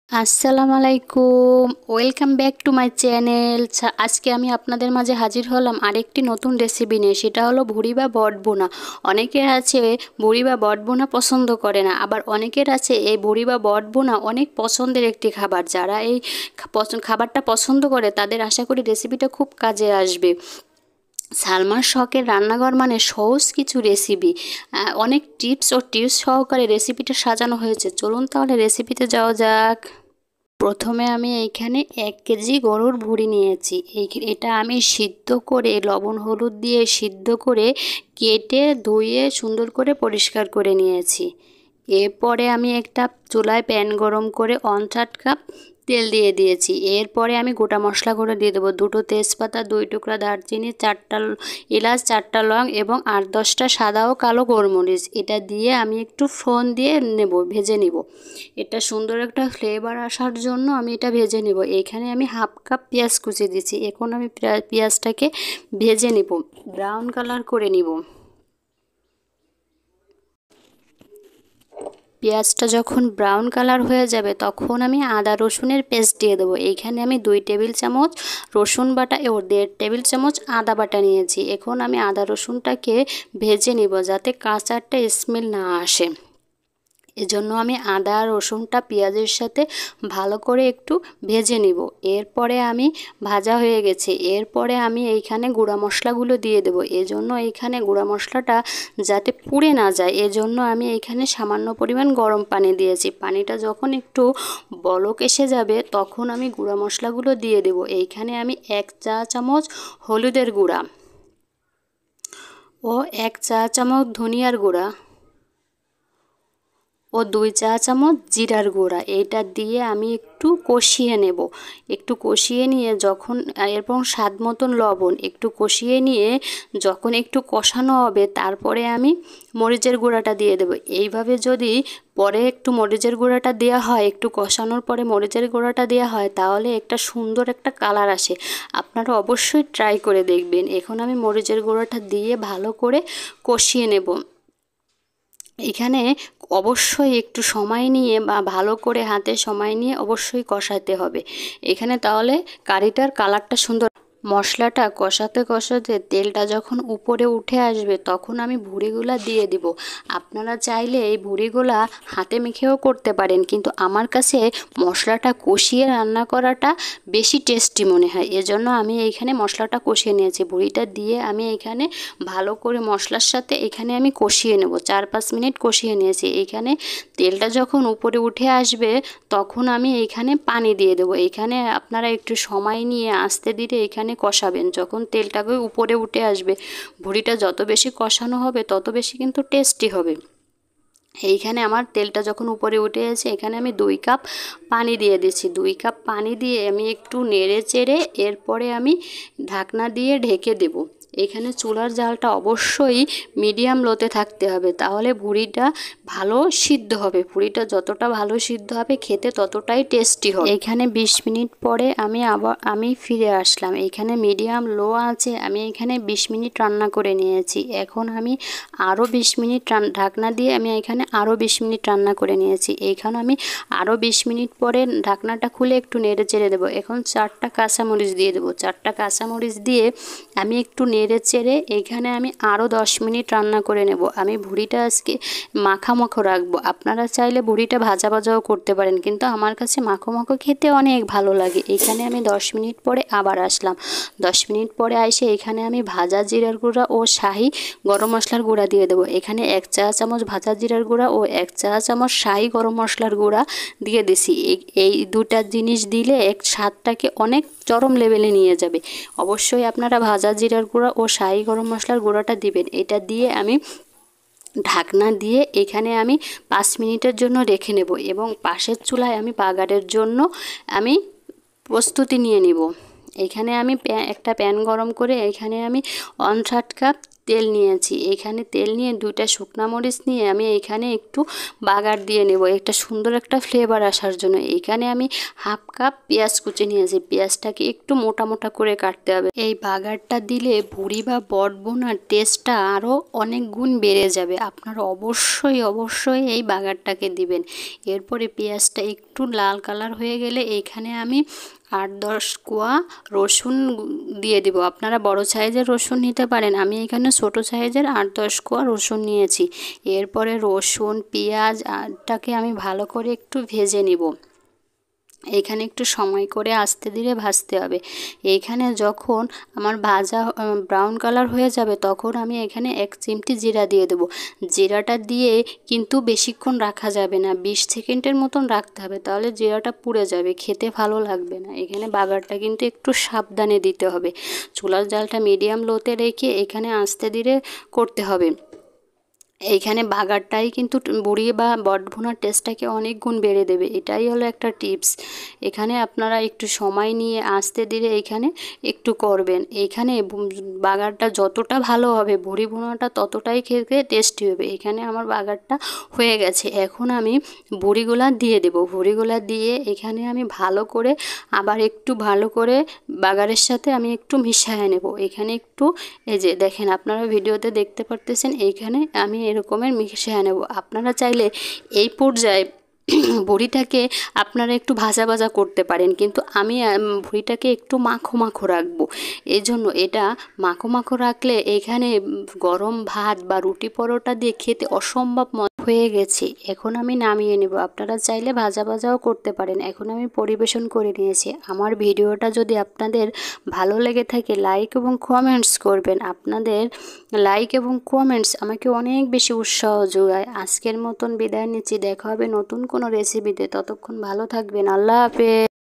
আসসালামু আলাইকুম, welcome back to my channel. আজকে আমি আপনাদের মাঝে হাজির হলাম আরেকটি নতুন রেসিপি নিয়ে। সেটা হলো ভুড়ি বা বটবোনা। অনেকের আছে ভুড়ি বা বটবোনা পছন্দ করে না, আবার অনেকের আছে এই ভুড়ি বা বটবোনা অনেক পছন্দের একটি খাবার। যারা এই খাবারটা পছন্দ করে তাদের আশা করি রেসিপিটা খুব কাজে আসবে। সালমার শখের রান্নাঘর মানে সহজ কিছু রেসিপি, অনেক টিপস ও টিপস সহকারে রেসিপিটা সাজানো হয়েছে। চলুন তাহলে রেসিপিতে যাওয়া যাক। প্রথমে আমি এইখানে 1 কেজি গরুর ভুঁড়ি নিয়েছি। এটা আমি সিদ্ধ করে লবণ হলুদ দিয়ে সিদ্ধ করে কেটে ধুয়ে সুন্দর করে পরিষ্কার করে নিয়েছি। এরপরে আমি একটা চুলায় প্যান গরম করে 1/4 কাপ তেল দিয়ে দিয়েছি। এরপরে আমি গোটা মশলাগুলো দিয়ে দেবো। 2টো তেজপাতা, 2 টুকরা দারচিনি, 4টা এলাচ, 4টা লং এবং 8-10টা সাদা ও কালো গোলমরিচ। এটা দিয়ে আমি একটু ফোড়ন দিয়ে ভেজে নিব। এটা সুন্দর একটা ফ্লেভার আসার জন্য আমি এটা ভেজে নিব। এখানে আমি 1/2 কাপ পেঁয়াজ কুচি দিচ্ছি। এখন আমি পেঁয়াজটাকে ভেজে নিব, ব্রাউন কালার করে নিব। পেঁয়াজটা যখন ব্রাউন কালার হয়ে যাবে তখন আমি আদা রসুনের পেস্ট দিয়ে দেবো। এইখানে আমি 2 টেবিল চামচ রসুন বাটা ও 1.5 টেবিল চামচ আদা বাটা নিয়েছি। এখন আমি আদা রসুনটাকে ভেজে নিব যাতে কাঁচা একটা স্মেল না আসে। এজন্য আমি আদা রসুনটা পেঁয়াজের সাথে ভালো করে একটু ভেজে নিব। এরপরে আমি ভাজা হয়ে গেছে। এরপরে আমি এইখানে গুঁড়া মশলাগুলো দিয়ে দেব। এজন্য এইখানে গুঁড়া মশলাটা যাতে পুড়ে না যায়, এজন্য আমি এইখানে সামান্য পরিমাণ গরম পানি দিয়েছি। পানিটা যখন একটু বলক এসে যাবে তখন আমি গুঁড়া মশলাগুলো দিয়ে দেব। এইখানে আমি 1 চা চামচ হলুদের গুঁড়া ও 1 চা চামচ ধনিয়ার গুঁড়া ও 2 চা চামচ জিরার গুঁড়া এইটা দিয়ে আমি একটু কষিয়ে নেব। একটু কষিয়ে নিয়ে যখন এবং স্বাদ মতন লবণ একটু কষিয়ে নিয়ে যখন একটু কষানো হবে তারপরে আমি মরিচের গুঁড়াটা দিয়ে দেব। এইভাবে যদি পরে একটু মরিচের গুঁড়াটা দেওয়া হয়, একটু কষানোর পরে মরিচের গুঁড়াটা দেওয়া হয় তাহলে একটা সুন্দর একটা কালার আসে। আপনারা অবশ্যই ট্রাই করে দেখবেন। এখন আমি মরিচের গুঁড়াটা দিয়ে ভালো করে কষিয়ে নেব। এখানে অবশ্যই একটু সময় নিয়ে বা ভালো করে হাতে সময় নিয়ে অবশ্যই কষাতে হবে এখানে, তাহলে কারিটার কালারটা সুন্দর। মশলাটা কষাতে কষাতে তেলটা যখন উপরে উঠে আসবে তখন আমি ভুঁড়িগুলা দিয়ে দিব। আপনারা চাইলে এই ভুঁড়িগুলা হাতে মেখেও করতে পারেন, কিন্তু আমার কাছে মশলাটা কষিয়ে রান্না করাটা বেশি টেস্টি মনে হয়, এজন্য আমি এইখানে মশলাটা কষিয়ে নিয়েছি। ভুঁড়িটা দিয়ে আমি এইখানে ভালো করে মশলার সাথে এখানে আমি কষিয়ে নেব। 4-5 মিনিট কষিয়ে নিয়েছি। এইখানে তেলটা যখন উপরে উঠে আসবে তখন আমি এইখানে পানি দিয়ে দেবো। এইখানে আপনারা একটু সময় নিয়ে আস্তে ধীরে এখানে কষাবেন। যখন তেলটাকে উপরে উঠে আসবে, ভুঁড়িটা যত বেশি কষানো হবে তত বেশি কিন্তু টেস্টি হবে। এইখানে আমার তেলটা যখন উপরে উঠে এসে এখানে আমি 2 কাপ পানি দিয়ে দিচ্ছি। 2 কাপ পানি দিয়ে আমি একটু নেড়ে চেড়ে এরপরে আমি ঢাকনা দিয়ে ঢেকে দেব। এখানে চুলার জালটা অবশ্যই মিডিয়াম লোতে থাকতে হবে, তাহলে ভুঁড়িটা ভালো সিদ্ধ হবে। ভুঁড়িটা যতটা ভালো সিদ্ধ হবে খেতে ততটাই টেস্টি হবে। এখানে 20 মিনিট পরে আমি ফিরে আসলাম। এখানে মিডিয়াম লো আছে আমি এখানে 20 মিনিট রান্না করে নিয়েছি। এখন আমি আরও 20 মিনিট ঢাকনা দিয়ে আমি এখানে আরও 20 মিনিট রান্না করে নিয়েছি। এইখানে আমি আরও 20 মিনিট পরে ঢাকনাটা খুলে একটু নেড়ে চেড়ে দেবো। এখন 4টা কাঁচামরিচ দিয়ে দেবো। 4টা কাঁচামরিচ দিয়ে আমি একটু নেড়ে চেড়ে এইখানে আমি আরও 10 মিনিট রান্না করে নেব। আমি ভুঁড়িটা আজকে মাখা মাখো রাখবো। আপনারা চাইলে ভুঁড়িটা ভাজা ভাজাও করতে পারেন, কিন্তু আমার কাছে মাখো মাখো খেতে অনেক ভালো লাগে। এখানে আমি 10 মিনিট পরে আবার আসলাম। 10 মিনিট পরে এসে এখানে আমি ভাজা জিরার গুঁড়া ও শাহি গরম মশলার গুঁড়া দিয়ে দেবো। এখানে 1 চা চামচ ভাজা জিরার গুঁড়া ও 1 চা চামচ শাহি গরম মশলার গুঁড়া দিয়ে দিছি। এই দুটা জিনিস দিলে স্বাদটাকে অনেক চরম লেভেলে নিয়ে যাবে। অবশ্যই আপনারা ভাজা জিরার গুঁড়া ও শাহি গরম মশলার গুঁড়াটা দিবেন। এটা দিয়ে আমি ঢাকনা দিয়ে এখানে আমি 5 মিনিটের জন্য রেখে নেব এবং পাশের চুলায় আমি বাগারের জন্য আমি প্রস্তুতি নিয়ে নিব। এখানে আমি একটা প্যান গরম করে এখানে আমি 1/3 কাপ তেল নিয়েছি। এখানে তেল নিয়ে 2টা শুকনো মরিচ নিয়ে আমি এখানে একটু বাগার দিয়ে নেব একটা সুন্দর একটা ফ্লেভার আসার জন্য। এখানে আমি 1/2 কাপ পেঁয়াজ কুচি নিয়েছি। পেঁয়াজটাকে একটু মোটা মোটা করে কাটতে হবে। এই বাগারটা দিলে ভুঁড়ি বা বটবোনার টেস্টটা আরও অনেক গুণ বেড়ে যাবে। আপনারা অবশ্যই অবশ্যই এই বাগারটাকে দিবেন। এরপরে পেঁয়াজটা একটু একটু লাল কালার হয়ে গেলে এইখানে আমি 8-10 কোয়া রসুন দিয়ে দিব। আপনারা বড় সাইজের রসুন নিতে পারেন, আমি এখানে ছোট সাইজের 8-10 কোয়া রসুন নিয়েছি। এরপরে রসুন পেঁয়াজটাকে আমি ভালো করে একটু ভেজে নিব। এইখানে একটু সময় করে আস্তে ধীরে ভাজতে হবে। এইখানে যখন আমার ভাজা ব্রাউন কালার হয়ে যাবে তখন আমি এখানে 1 চিমটি জিরা দিয়ে দেবো। জিরাটা দিয়ে কিন্তু বেশিক্ষণ রাখা যাবে না, 20 সেকেন্ডের মতন রাখতে হবে, তাহলে জিরাটা পুড়ে যাবে, খেতে ভালো লাগবে না। এখানে বাগারটা কিন্তু একটু সাবধানে দিতে হবে। চুলার জালটা মিডিয়াম লোতে রেখে এখানে আস্তে ধীরে করতে হবে। এইখানে বাগারটাই কিন্তু বড়ি বা বট ভুনার টেস্টটাকে অনেক গুণ বেড়ে দেবে, এটাই হলো একটা টিপস। এখানে আপনারা একটু সময় নিয়ে আস্তে ধীরে এইখানে একটু করবেন। এইখানে বাগারটা যতটা ভালো হবে বড়ি ভুনাটা ততটাই খেতে টেস্টি হবে। এখানে আমার বাগারটা হয়ে গেছে, এখন আমি বড়িগুলা দিয়ে দেব। বড়িগুলা দিয়ে এখানে আমি ভালো করে আবার একটু ভালো করে বাগারের সাথে আমি একটু মিশিয়ে নেব। এখানে একটু এই যে দেখেন, আপনারা ভিডিওতে দেখতে পারতেছেন, এইখানে আমি এরকমের মিশিয়ে নেব। আপনারা চাইলে এই পর্যায়ে বড়িটাকে আপনারা একটু ভাজা ভাজা করতে পারেন, কিন্তু আমি বড়িটাকে একটু মাখো মাখো রাখবো। এই জন্য এটা মাখো মাখো রাখলে এখানে গরম ভাত বা রুটি পরোটা দিয়ে খেতে অসম্ভব হয়ে গেছে। এখন আমি নামিয়ে নেব। আপনারা চাইলে ভাজা ভাজাও করতে পারেন। এখন আমি পরিবেশন করে নিয়েছি। আমার ভিডিওটা যদি আপনাদের ভালো লেগে থাকে লাইক এবং কমেন্টস করবেন। আপনাদের লাইক এবং কমেন্টস আমাকে অনেক বেশি উৎসাহ যোগায়। আজকের মতন বিদায় নিচ্ছি, দেখা হবে নতুন কোনো রেসিপিতে। ততক্ষণ ভালো থাকবেন। আল্লাহ হাফেজ।